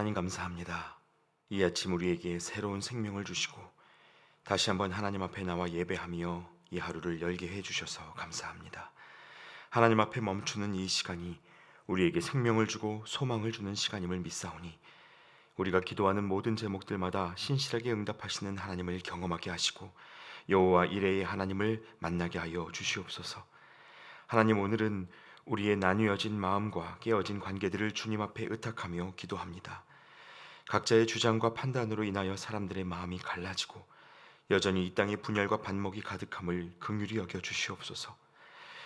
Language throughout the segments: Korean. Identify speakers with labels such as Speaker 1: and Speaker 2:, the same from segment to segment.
Speaker 1: 하나님 감사합니다. 이 아침 우리에게 새로운 생명을 주시고 다시 한번 하나님 앞에 나와 예배하며 이 하루를 열게 해주셔서 감사합니다. 하나님 앞에 멈추는 이 시간이 우리에게 생명을 주고 소망을 주는 시간임을 믿사오니 우리가 기도하는 모든 제목들마다 신실하게 응답하시는 하나님을 경험하게 하시고 여호와 이레의 하나님을 만나게 하여 주시옵소서. 하나님, 오늘은 우리의 나뉘어진 마음과 깨어진 관계들을 주님 앞에 의탁하며 기도합니다. 각자의 주장과 판단으로 인하여 사람들의 마음이 갈라지고 여전히 이 땅에 분열과 반목이 가득함을 긍휼히 여겨 주시옵소서.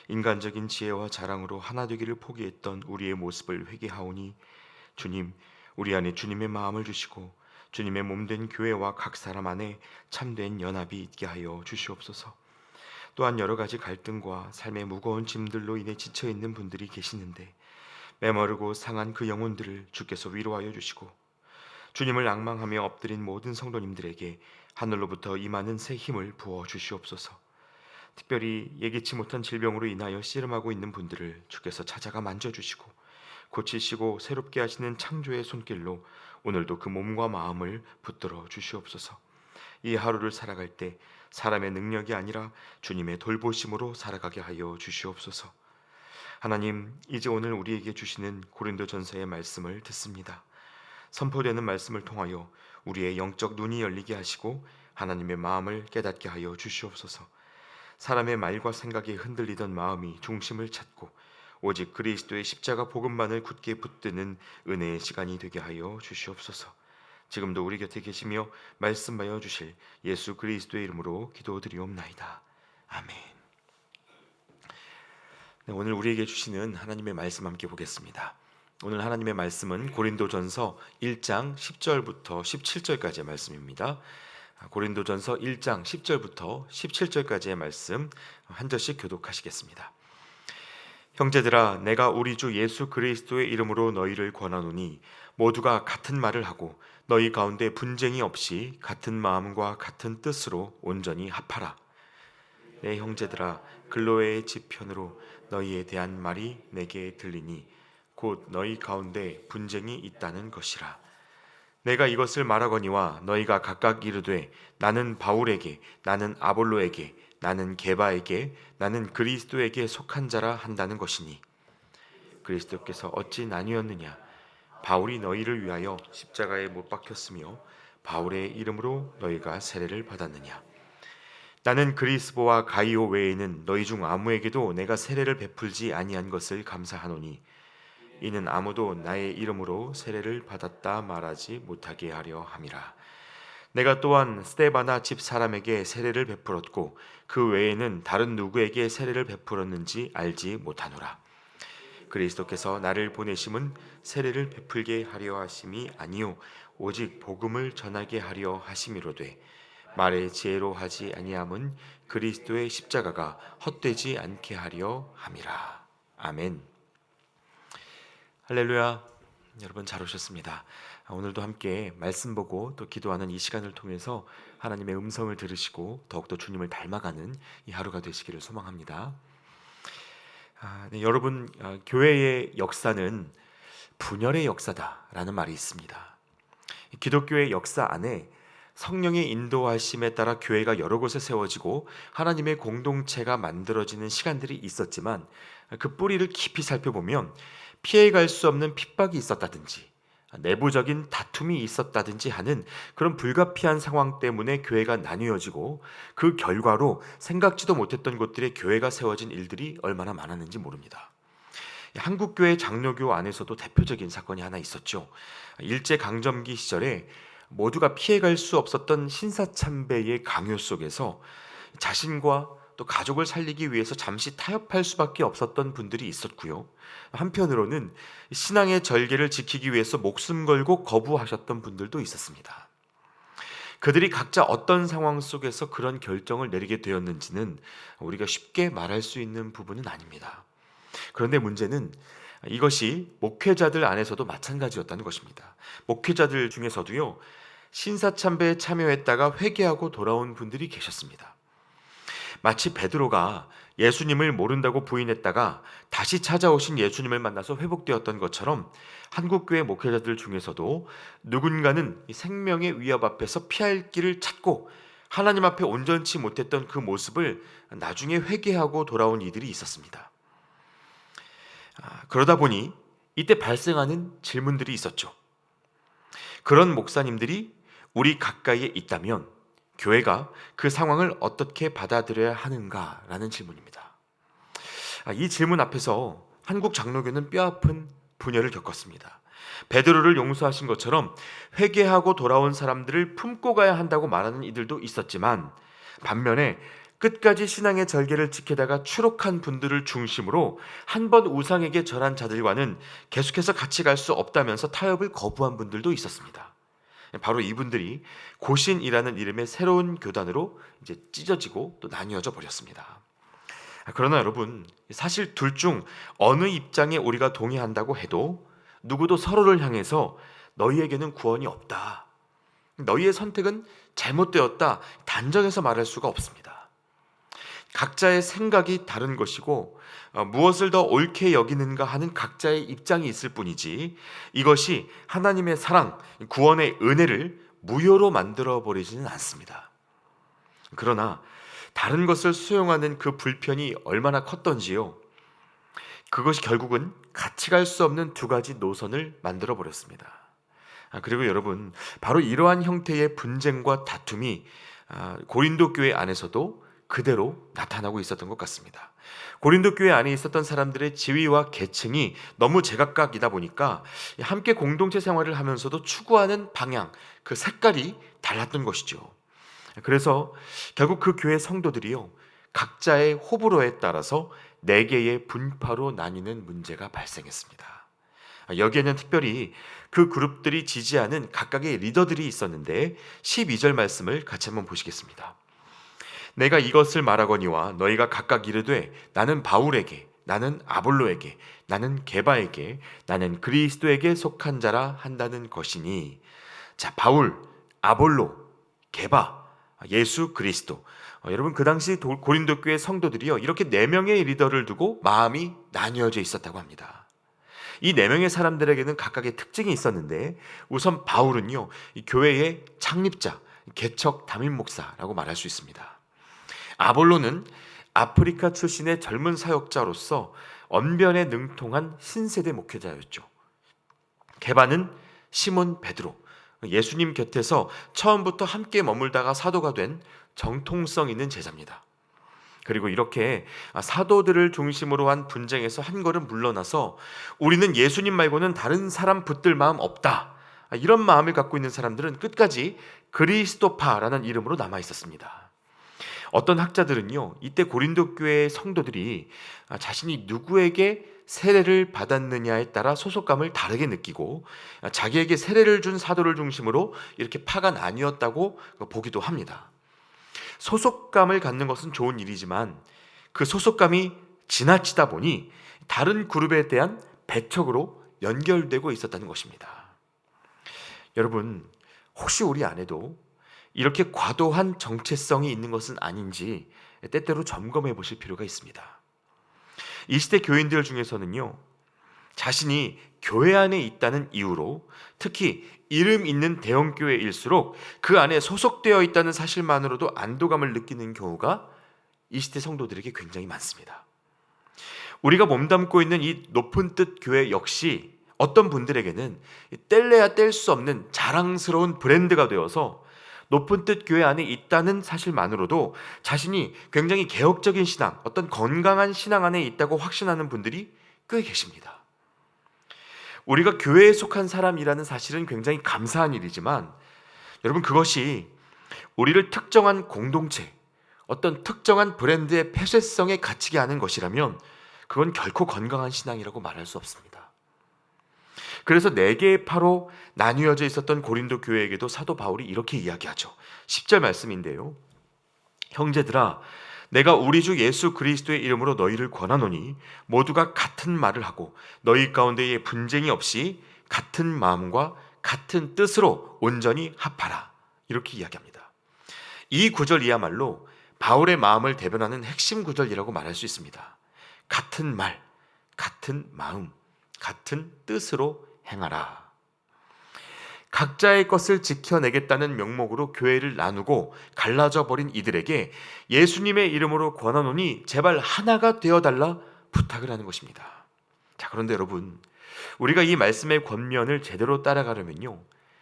Speaker 1: 인간적인 지혜와 자랑으로 하나 되기를 포기했던 우리의 모습을 회개하오니 주님, 우리 안에 주님의 마음을 주시고 주님의 몸된 교회와 각 사람 안에 참된 연합이 있게 하여 주시옵소서. 또한 여러 가지 갈등과 삶의 무거운 짐들로 인해 지쳐있는 분들이 계시는데 메마르고 상한 그 영혼들을 주께서 위로하여 주시고 주님을 앙망하며 엎드린 모든 성도님들에게 하늘로부터 임하는 새 힘을 부어 주시옵소서. 특별히 예기치 못한 질병으로 인하여 씨름하고 있는 분들을 주께서 찾아가 만져주시고 고치시고 새롭게 하시는 창조의 손길로 오늘도 그 몸과 마음을 붙들어 주시옵소서. 이 하루를 살아갈 때 사람의 능력이 아니라 주님의 돌보심으로 살아가게 하여 주시옵소서. 하나님, 이제 오늘 우리에게 주시는 고린도전서의 말씀을 듣습니다. 선포되는 말씀을 통하여 우리의 영적 눈이 열리게 하시고 하나님의 마음을 깨닫게 하여 주시옵소서. 사람의 말과 생각에 흔들리던 마음이 중심을 찾고 오직 그리스도의 십자가 복음만을 굳게 붙드는 은혜의 시간이 되게 하여 주시옵소서. 지금도 우리 곁에 계시며 말씀하여 주실 예수 그리스도의 이름으로 기도드리옵나이다. 아멘. 네, 오늘 우리에게 주시는 하나님의 말씀 함께 보겠습니다. 오늘 하나님의 말씀은 고린도전서 1장 10절부터 17절까지의 말씀입니다. 고린도전서 1장 10절부터 17절까지의 말씀 한 절씩 교독하시겠습니다. 형제들아, 내가 우리 주 예수 그리스도의 이름으로 너희를 권하노니 모두가 같은 말을 하고 너희 가운데 분쟁이 없이 같은 마음과 같은 뜻으로 온전히 합하라. 내 형제들아, 글로의 지편으로 너희에 대한 말이 내게 들리니 곧 너희 가운데 분쟁이 있다는 것이라. 내가 이것을 말하거니와 너희가 각각 이르되 나는 바울에게, 나는 아볼로에게, 나는 게바에게, 나는 그리스도에게 속한 자라 한다는 것이니 그리스도께서 어찌 나뉘었느냐? 바울이 너희를 위하여 십자가에 못 박혔으며 바울의 이름으로 너희가 세례를 받았느냐? 나는 그리스보와 가이오 외에는 너희 중 아무에게도 내가 세례를 베풀지 아니한 것을 감사하노니 이는 아무도 나의 이름으로 세례를 받았다 말하지 못하게 하려 함이라. 내가 또한 스데바나 집 사람에게 세례를 베풀었고 그 외에는 다른 누구에게 세례를 베풀었는지 알지 못하노라. 그리스도께서 나를 보내심은 세례를 베풀게 하려 하심이 아니요 오직 복음을 전하게 하려 하심이로되 말의 지혜로 하지 아니함은 그리스도의 십자가가 헛되지 않게 하려 함이라. 아멘. 할렐루야. 여러분 잘 오셨습니다. 오늘도 함께 말씀 보고 또 기도하는 이 시간을 통해서 하나님의 음성을 들으시고 더욱더 주님을 닮아가는 이 하루가 되시기를 소망합니다. 네, 여러분, 교회의 역사는 분열의 역사다라는 말이 있습니다. 기독교의 역사 안에 성령의 인도하심에 따라 교회가 여러 곳에 세워지고 하나님의 공동체가 만들어지는 시간들이 있었지만 그 뿌리를 깊이 살펴보면 피해갈 수 없는 핍박이 있었다든지 내부적인 다툼이 있었다든지 하는 그런 불가피한 상황 때문에 교회가 나뉘어지고 그 결과로 생각지도 못했던 곳들에 교회가 세워진 일들이 얼마나 많았는지 모릅니다. 한국교회 장로교 안에서도 대표적인 사건이 하나 있었죠. 일제강점기 시절에 모두가 피해갈 수 없었던 신사참배의 강요 속에서 자신과 또 가족을 살리기 위해서 잠시 타협할 수밖에 없었던 분들이 있었고요. 한편으로는 신앙의 절개를 지키기 위해서 목숨 걸고 거부하셨던 분들도 있었습니다. 그들이 각자 어떤 상황 속에서 그런 결정을 내리게 되었는지는 우리가 쉽게 말할 수 있는 부분은 아닙니다. 그런데 문제는 이것이 목회자들 안에서도 마찬가지였다는 것입니다. 목회자들 중에서도요, 신사참배에 참여했다가 회개하고 돌아온 분들이 계셨습니다. 마치 베드로가 예수님을 모른다고 부인했다가 다시 찾아오신 예수님을 만나서 회복되었던 것처럼 한국교회 목회자들 중에서도 누군가는 이 생명의 위협 앞에서 피할 길을 찾고 하나님 앞에 온전치 못했던 그 모습을 나중에 회개하고 돌아온 이들이 있었습니다. 그러다 보니 이때 발생하는 질문들이 있었죠. 그런 목사님들이 우리 가까이에 있다면 교회가 그 상황을 어떻게 받아들여야 하는가라는 질문입니다. 이 질문 앞에서 한국 장로교는 뼈아픈 분열을 겪었습니다. 베드로를 용서하신 것처럼 회개하고 돌아온 사람들을 품고 가야 한다고 말하는 이들도 있었지만, 반면에 끝까지 신앙의 절개를 지키다가 추록한 분들을 중심으로 한 번 우상에게 절한 자들과는 계속해서 같이 갈 수 없다면서 타협을 거부한 분들도 있었습니다. 바로 이분들이 고신이라는 이름의 새로운 교단으로 이제 찢어지고 또 나뉘어져 버렸습니다. 그러나 여러분, 사실 둘 중 어느 입장에 우리가 동의한다고 해도 누구도 서로를 향해서 너희에게는 구원이 없다, 너희의 선택은 잘못되었다, 단정해서 말할 수가 없습니다. 각자의 생각이 다른 것이고 무엇을 더 옳게 여기는가 하는 각자의 입장이 있을 뿐이지, 이것이 하나님의 사랑, 구원의 은혜를 무효로 만들어버리지는 않습니다. 그러나 다른 것을 수용하는 그 불편이 얼마나 컸던지요, 그것이 결국은 같이 갈 수 없는 두 가지 노선을 만들어버렸습니다. 그리고 여러분, 바로 이러한 형태의 분쟁과 다툼이 고린도 교회 안에서도 그대로 나타나고 있었던 것 같습니다. 고린도 교회 안에 있었던 사람들의 지위와 계층이 너무 제각각이다 보니까 함께 공동체 생활을 하면서도 추구하는 방향, 그 색깔이 달랐던 것이죠. 그래서 결국 그 교회 성도들이요, 각자의 호불호에 따라서 4개의 분파로 나뉘는 문제가 발생했습니다. 여기에는 특별히 그 그룹들이 지지하는 각각의 리더들이 있었는데 12절 말씀을 같이 한번 보시겠습니다. 내가 이것을 말하거니와 너희가 각각 이르되 나는 바울에게, 나는 아볼로에게, 나는 게바에게, 나는 그리스도에게 속한 자라 한다는 것이니. 자, 바울, 아볼로, 게바, 예수 그리스도. 여러분, 그 당시 고린도 교회 성도들이요, 이렇게 4명의 리더를 두고 마음이 나뉘어져 있었다고 합니다. 이 4명의 사람들에게는 각각의 특징이 있었는데, 우선 바울은요, 이 교회의 창립자, 개척 담임 목사라고 말할 수 있습니다. 아볼로는 아프리카 출신의 젊은 사역자로서 언변에 능통한 신세대 목회자였죠. 게바는 시몬 베드로, 예수님 곁에서 처음부터 함께 머물다가 사도가 된 정통성 있는 제자입니다. 그리고 이렇게 사도들을 중심으로 한 분쟁에서 한 걸음 물러나서 우리는 예수님 말고는 다른 사람 붙들 마음 없다, 이런 마음을 갖고 있는 사람들은 끝까지 그리스도파라는 이름으로 남아 있었습니다. 어떤 학자들은요, 이때 고린도 교회의 성도들이 자신이 누구에게 세례를 받았느냐에 따라 소속감을 다르게 느끼고 자기에게 세례를 준 사도를 중심으로 이렇게 파가 나뉘었다고 보기도 합니다. 소속감을 갖는 것은 좋은 일이지만 그 소속감이 지나치다 보니 다른 그룹에 대한 배척으로 연결되고 있었다는 것입니다. 여러분, 혹시 우리 안에도 이렇게 과도한 정체성이 있는 것은 아닌지 때때로 점검해 보실 필요가 있습니다. 이 시대 교인들 중에서는요, 자신이 교회 안에 있다는 이유로, 특히 이름 있는 대형교회일수록 그 안에 소속되어 있다는 사실만으로도 안도감을 느끼는 경우가 이 시대 성도들에게 굉장히 많습니다. 우리가 몸담고 있는 이 높은 뜻 교회 역시 어떤 분들에게는 뗄래야 뗄 수 없는 자랑스러운 브랜드가 되어서 높은 뜻 교회 안에 있다는 사실만으로도 자신이 굉장히 개혁적인 신앙, 어떤 건강한 신앙 안에 있다고 확신하는 분들이 꽤 계십니다. 우리가 교회에 속한 사람이라는 사실은 굉장히 감사한 일이지만, 여러분, 그것이 우리를 특정한 공동체, 어떤 특정한 브랜드의 폐쇄성에 갇히게 하는 것이라면 그건 결코 건강한 신앙이라고 말할 수 없습니다. 그래서 4개의 파로 나뉘어져 있었던 고린도 교회에게도 사도 바울이 이렇게 이야기하죠. 10절 말씀인데요, 형제들아, 내가 우리 주 예수 그리스도의 이름으로 너희를 권하노니 모두가 같은 말을 하고 너희 가운데에 분쟁이 없이 같은 마음과 같은 뜻으로 온전히 합하라, 이렇게 이야기합니다. 이 구절이야말로 바울의 마음을 대변하는 핵심 구절이라고 말할 수 있습니다. 같은 말, 같은 마음, 같은 뜻으로 행하라. 각자의 것을 지켜내겠다는 명목으로 교회를 나누고 갈라져 버린 이들에게 예수님의 이름으로 권하노니 제발 하나가 되어달라 부탁을 하는 것입니다. 자, 그런데 여러분, 우리가 이 말씀의 권면을 제대로 따라가려면요,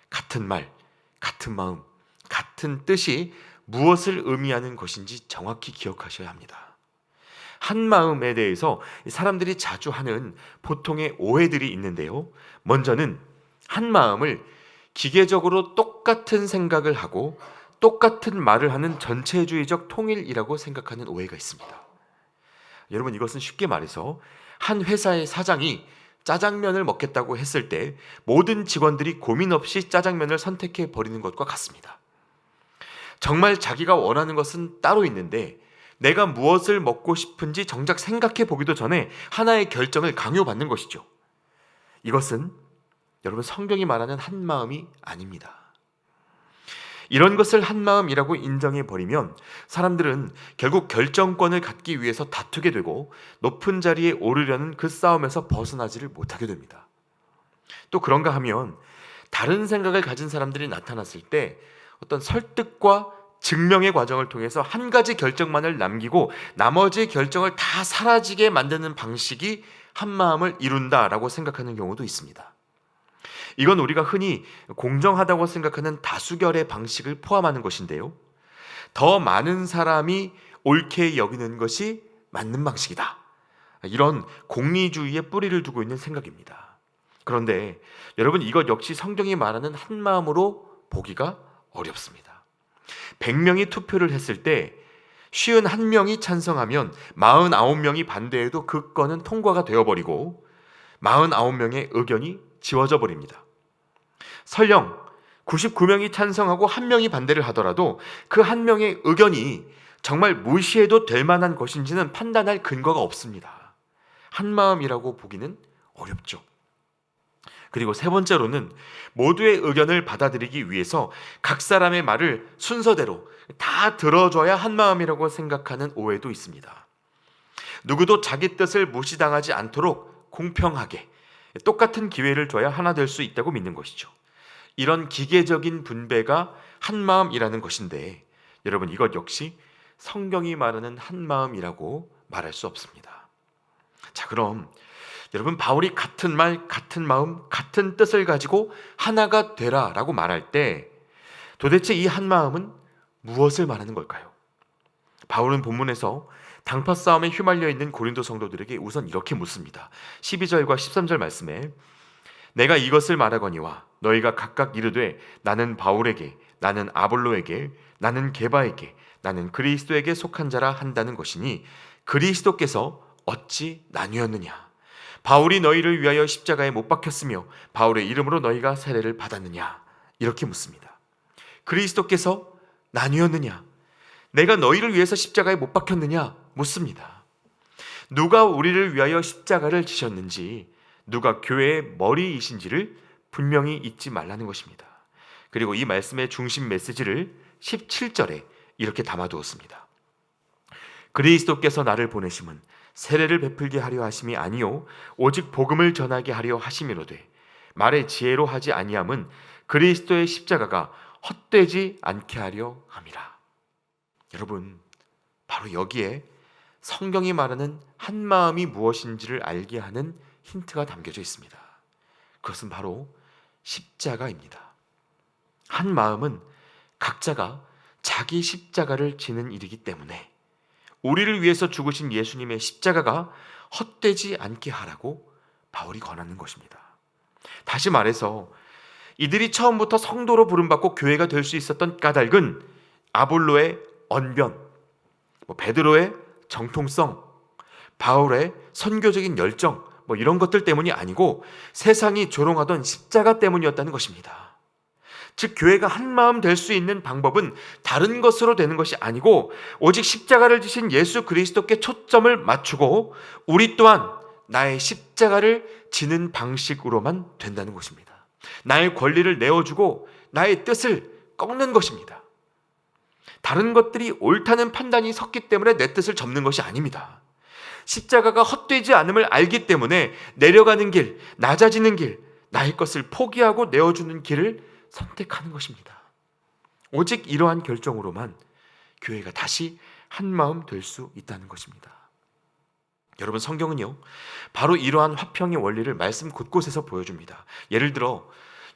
Speaker 1: 같은 말, 같은 마음, 같은 뜻이 무엇을 의미하는 것인지 정확히 기억하셔야 합니다. 한 마음에 대해서 사람들이 자주 하는 보통의 오해들이 있는데요, 먼저는 한 마음을 기계적으로 똑같은 생각을 하고 똑같은 말을 하는 전체주의적 통일이라고 생각하는 오해가 있습니다. 여러분, 이것은 쉽게 말해서 한 회사의 사장이 짜장면을 먹겠다고 했을 때 모든 직원들이 고민 없이 짜장면을 선택해 버리는 것과 같습니다. 정말 자기가 원하는 것은 따로 있는데 내가 무엇을 먹고 싶은지 정작 생각해 보기도 전에 하나의 결정을 강요받는 것이죠. 이것은 여러분, 성경이 말하는 한 마음이 아닙니다. 이런 것을 한 마음이라고 인정해 버리면 사람들은 결국 결정권을 갖기 위해서 다투게 되고 높은 자리에 오르려는 그 싸움에서 벗어나지를 못하게 됩니다. 또 그런가 하면 다른 생각을 가진 사람들이 나타났을 때 어떤 설득과 증명의 과정을 통해서 한 가지 결정만을 남기고 나머지 결정을 다 사라지게 만드는 방식이 한 마음을 이룬다라고 생각하는 경우도 있습니다. 이건 우리가 흔히 공정하다고 생각하는 다수결의 방식을 포함하는 것인데요, 더 많은 사람이 옳게 여기는 것이 맞는 방식이다, 이런 공리주의에 뿌리를 두고 있는 생각입니다. 그런데 여러분, 이것 역시 성경이 말하는 한 마음으로 보기가 어렵습니다. 100명이 투표를 했을 때 51명이 찬성하면 49명이 반대해도 그 건은 통과가 되어버리고 49명의 의견이 지워져 버립니다. 설령 99명이 찬성하고 1명이 반대를 하더라도 그 1명의 의견이 정말 무시해도 될 만한 것인지는 판단할 근거가 없습니다. 한마음이라고 보기는 어렵죠. 그리고 세 번째로는 모두의 의견을 받아들이기 위해서 각 사람의 말을 순서대로 다 들어줘야 한마음이라고 생각하는 오해도 있습니다. 누구도 자기 뜻을 무시당하지 않도록 공평하게 똑같은 기회를 줘야 하나 될 수 있다고 믿는 것이죠. 이런 기계적인 분배가 한마음이라는 것인데 여러분, 이것 역시 성경이 말하는 한마음이라고 말할 수 없습니다. 자, 그럼 여러분, 바울이 같은 말, 같은 마음, 같은 뜻을 가지고 하나가 되라 라고 말할 때 도대체 이 한마음은 무엇을 말하는 걸까요? 바울은 본문에서 당파 싸움에 휘말려 있는 고린도 성도들에게 우선 이렇게 묻습니다. 12절과 13절 말씀에 내가 이것을 말하거니와 너희가 각각 이르되 나는 바울에게, 나는 아볼로에게, 나는 게바에게, 나는 그리스도에게 속한 자라 한다는 것이니 그리스도께서 어찌 나뉘었느냐? 바울이 너희를 위하여 십자가에 못 박혔으며 바울의 이름으로 너희가 세례를 받았느냐? 이렇게 묻습니다. 그리스도께서 나뉘었느냐? 내가 너희를 위해서 십자가에 못 박혔느냐? 묻습니다. 누가 우리를 위하여 십자가를 지셨는지, 누가 교회의 머리이신지를 분명히 잊지 말라는 것입니다. 그리고 이 말씀의 중심 메시지를 17절에 이렇게 담아두었습니다. 그리스도께서 나를 보내심은 세례를 베풀게 하려 하심이 아니요 오직 복음을 전하게 하려 하심이로되 말의 지혜로 하지 아니함은 그리스도의 십자가가 헛되지 않게 하려 함이라. 여러분, 바로 여기에 성경이 말하는 한마음이 무엇인지를 알게 하는 힌트가 담겨져 있습니다. 그것은 바로 십자가입니다. 한마음은 각자가 자기 십자가를 지는 일이기 때문에 우리를 위해서 죽으신 예수님의 십자가가 헛되지 않게 하라고 바울이 권하는 것입니다. 다시 말해서 이들이 처음부터 성도로 부름받고 교회가 될 수 있었던 까닭은 아볼로의 언변, 베드로의 정통성, 바울의 선교적인 열정, 이런 것들 때문이 아니고 세상이 조롱하던 십자가 때문이었다는 것입니다. 즉 교회가 한마음 될 수 있는 방법은 다른 것으로 되는 것이 아니고 오직 십자가를 지신 예수 그리스도께 초점을 맞추고 우리 또한 나의 십자가를 지는 방식으로만 된다는 것입니다. 나의 권리를 내어주고 나의 뜻을 꺾는 것입니다. 다른 것들이 옳다는 판단이 섰기 때문에 내 뜻을 접는 것이 아닙니다. 십자가가 헛되지 않음을 알기 때문에 내려가는 길, 낮아지는 길, 나의 것을 포기하고 내어주는 길을 선택하는 것입니다. 오직 이러한 결정으로만 교회가 다시 한마음 될 수 있다는 것입니다. 여러분, 성경은요, 바로 이러한 화평의 원리를 말씀 곳곳에서 보여줍니다. 예를 들어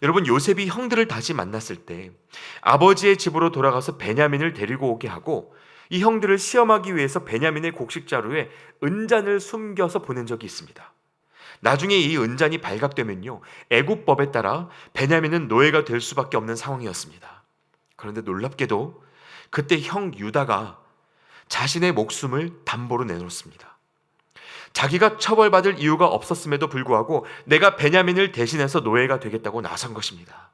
Speaker 1: 여러분, 요셉이 형들을 다시 만났을 때 아버지의 집으로 돌아가서 베냐민을 데리고 오게 하고 이 형들을 시험하기 위해서 베냐민의 곡식 자루에 은잔을 숨겨서 보낸 적이 있습니다. 나중에 이 은잔이 발각되면요, 애굽법에 따라 베냐민은 노예가 될 수밖에 없는 상황이었습니다. 그런데 놀랍게도 그때 형 유다가 자신의 목숨을 담보로 내놓습니다. 자기가 처벌받을 이유가 없었음에도 불구하고 내가 베냐민을 대신해서 노예가 되겠다고 나선 것입니다.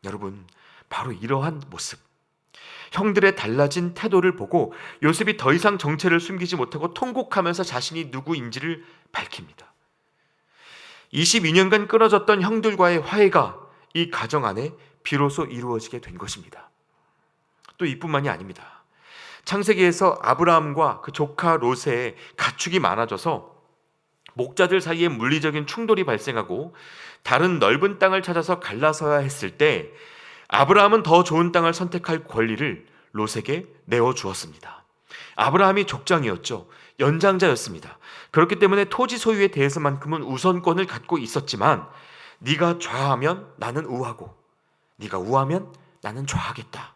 Speaker 1: 여러분, 바로 이러한 모습, 형들의 달라진 태도를 보고 요셉이 더 이상 정체를 숨기지 못하고 통곡하면서 자신이 누구인지를 밝힙니다. 22년간 끊어졌던 형들과의 화해가 이 가정 안에 비로소 이루어지게 된 것입니다. 또 이뿐만이 아닙니다. 창세기에서 아브라함과 그 조카 롯의 가축이 많아져서 목자들 사이에 물리적인 충돌이 발생하고 다른 넓은 땅을 찾아서 갈라서야 했을 때 아브라함은 더 좋은 땅을 선택할 권리를 롯에게 내어주었습니다. 아브라함이 족장이었죠. 연장자였습니다. 그렇기 때문에 토지 소유에 대해서만큼은 우선권을 갖고 있었지만 네가 좌하면 나는 우하고 네가 우하면 나는 좌하겠다.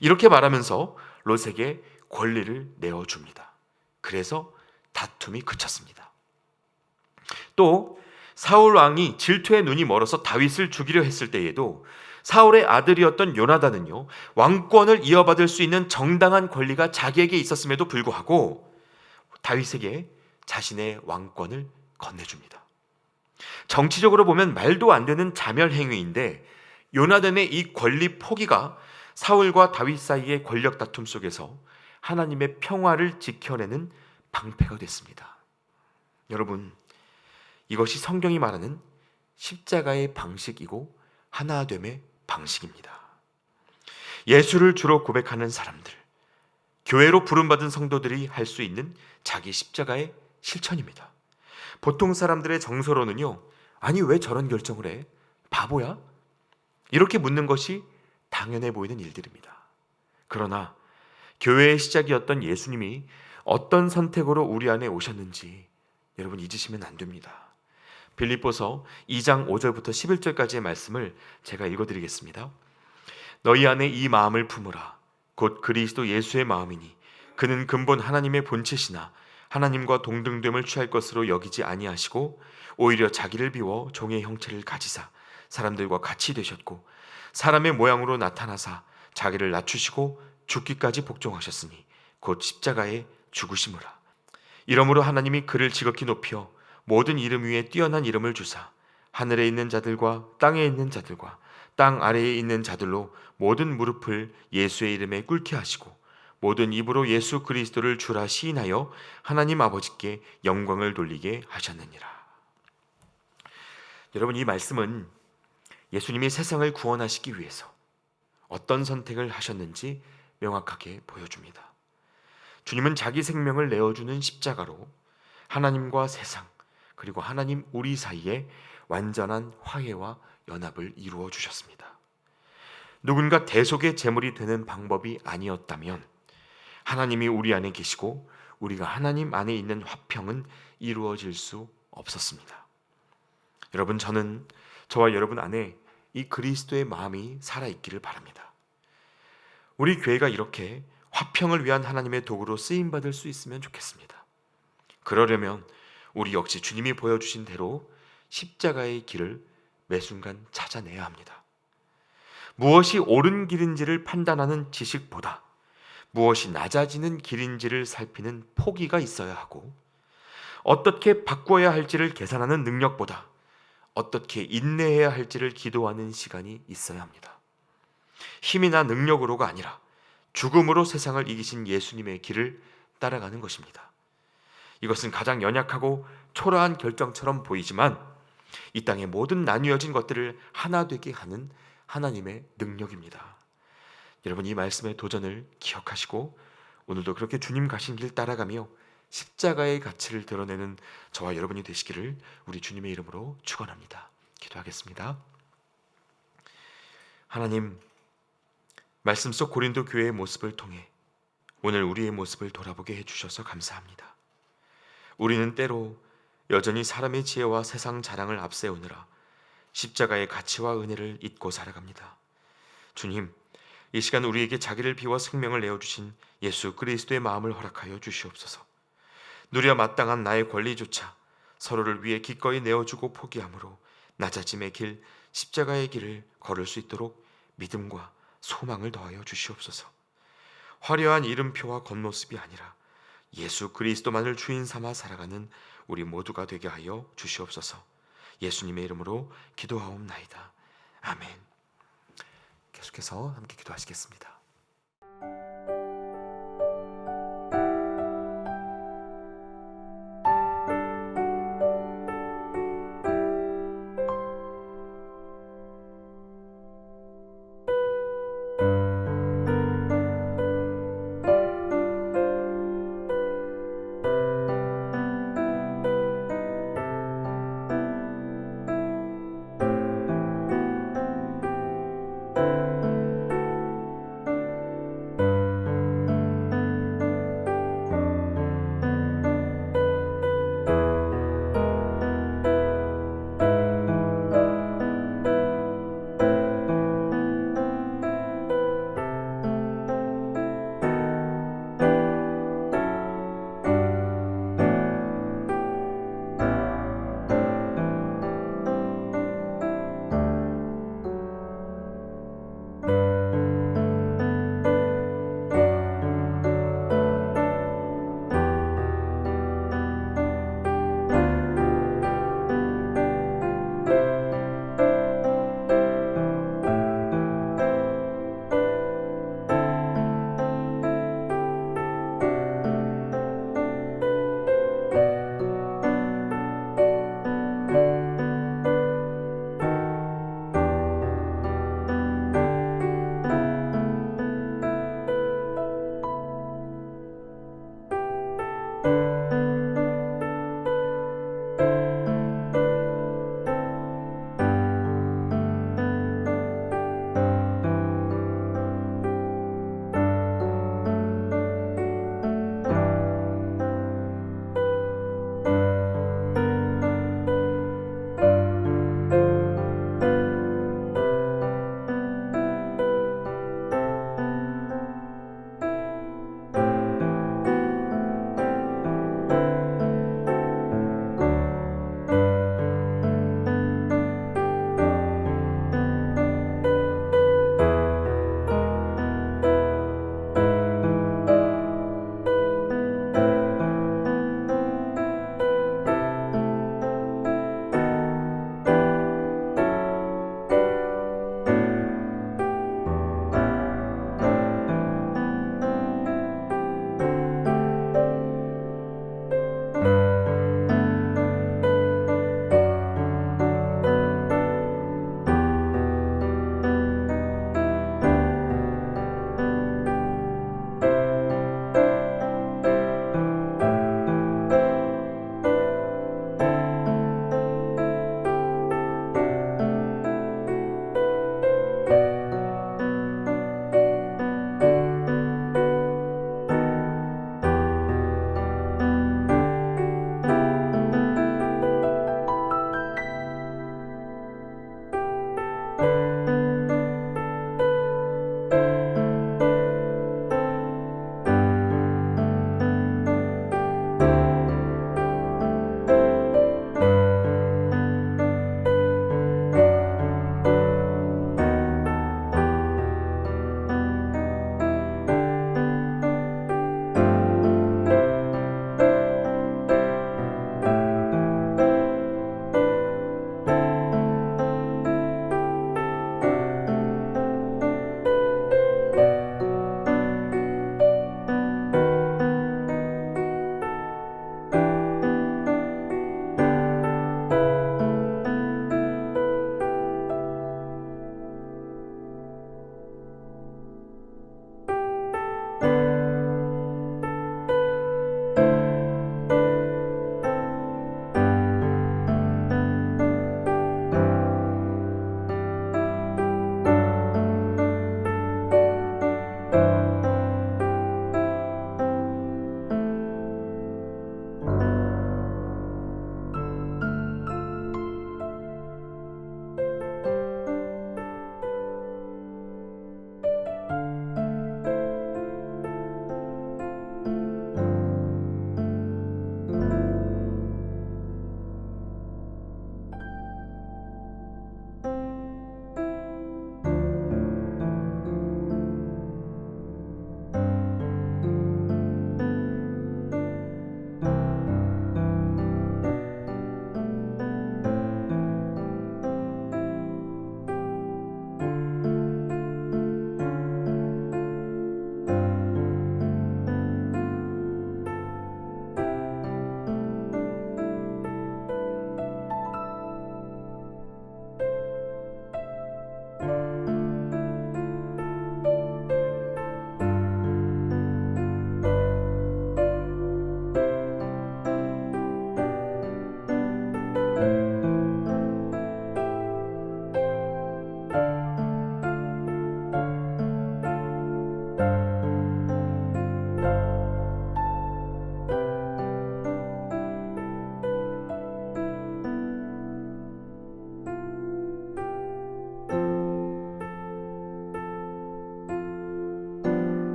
Speaker 1: 이렇게 말하면서 롯에게 권리를 내어줍니다. 그래서 다툼이 그쳤습니다. 또 사울 왕이 질투의 눈이 멀어서 다윗을 죽이려 했을 때에도 사울의 아들이었던 요나단은요, 왕권을 이어받을 수 있는 정당한 권리가 자기에게 있었음에도 불구하고 다윗에게 자신의 왕권을 건네줍니다. 정치적으로 보면 말도 안 되는 자멸 행위인데 요나단의 이 권리 포기가 사울과 다윗 사이의 권력 다툼 속에서 하나님의 평화를 지켜내는 방패가 됐습니다. 여러분, 이것이 성경이 말하는 십자가의 방식이고 하나됨의 방식입니다. 예수를 주로 고백하는 사람들, 교회로 부름받은 성도들이 할 수 있는 자기 십자가의 실천입니다. 보통 사람들의 정서로는요, 아니 왜 저런 결정을 해? 바보야? 이렇게 묻는 것이 당연해 보이는 일들입니다. 그러나 교회의 시작이었던 예수님이 어떤 선택으로 우리 안에 오셨는지 여러분 잊으시면 안 됩니다. 빌립보서 2장 5절부터 11절까지의 말씀을 제가 읽어드리겠습니다. 너희 안에 이 마음을 품으라. 곧 그리스도 예수의 마음이니 그는 근본 하나님의 본체시나 하나님과 동등됨을 취할 것으로 여기지 아니하시고 오히려 자기를 비워 종의 형체를 가지사 사람들과 같이 되셨고 사람의 모양으로 나타나사 자기를 낮추시고 죽기까지 복종하셨으니 곧 십자가에 죽으심으라. 이러므로 하나님이 그를 지극히 높여 모든 이름 위에 뛰어난 이름을 주사 하늘에 있는 자들과 땅에 있는 자들과 땅 아래에 있는 자들로 모든 무릎을 예수의 이름에 꿇게 하시고 모든 입으로 예수 그리스도를 주라 시인하여 하나님 아버지께 영광을 돌리게 하셨느니라. 여러분, 이 말씀은 예수님이 세상을 구원하시기 위해서 어떤 선택을 하셨는지 명확하게 보여줍니다. 주님은 자기 생명을 내어주는 십자가로 하나님과 세상 그리고 하나님 우리 사이에 완전한 화해와 연합을 이루어 주셨습니다. 누군가 대속의 제물이 되는 방법이 아니었다면 하나님이 우리 안에 계시고 우리가 하나님 안에 있는 화평은 이루어질 수 없었습니다. 여러분, 저는 저와 여러분 안에 이 그리스도의 마음이 살아있기를 바랍니다. 우리 교회가 이렇게 화평을 위한 하나님의 도구로 쓰임받을 수 있으면 좋겠습니다. 그러려면 우리 역시 주님이 보여주신 대로 십자가의 길을 매 순간 찾아내야 합니다. 무엇이 옳은 길인지를 판단하는 지식보다 무엇이 낮아지는 길인지를 살피는 포기가 있어야 하고 어떻게 바꿔야 할지를 계산하는 능력보다 어떻게 인내해야 할지를 기도하는 시간이 있어야 합니다. 힘이나 능력으로가 아니라 죽음으로 세상을 이기신 예수님의 길을 따라가는 것입니다. 이것은 가장 연약하고 초라한 결정처럼 보이지만 이 땅의 모든 나뉘어진 것들을 하나 되게 하는 하나님의 능력입니다. 여러분, 이 말씀의 도전을 기억하시고 오늘도 그렇게 주님 가신 길 따라가며 십자가의 가치를 드러내는 저와 여러분이 되시기를 우리 주님의 이름으로 축원합니다. 기도하겠습니다. 하나님, 말씀 속 고린도 교회의 모습을 통해 오늘 우리의 모습을 돌아보게 해주셔서 감사합니다. 우리는 때로 여전히 사람의 지혜와 세상 자랑을 앞세우느라 십자가의 가치와 은혜를 잊고 살아갑니다. 주님, 이 시간 우리에게 자기를 비워 생명을 내어주신 예수 그리스도의 마음을 허락하여 주시옵소서. 누려 마땅한 나의 권리조차 서로를 위해 기꺼이 내어주고 포기함으로 낮아짐의 길, 십자가의 길을 걸을 수 있도록 믿음과 소망을 더하여 주시옵소서. 화려한 이름표와 겉모습이 아니라 예수 그리스도만을 주인 삼아 살아가는 우리 모두가 되게 하여 주시옵소서. 예수님의 이름으로 기도하옵나이다. 아멘. 계속해서 함께 기도하시겠습니다.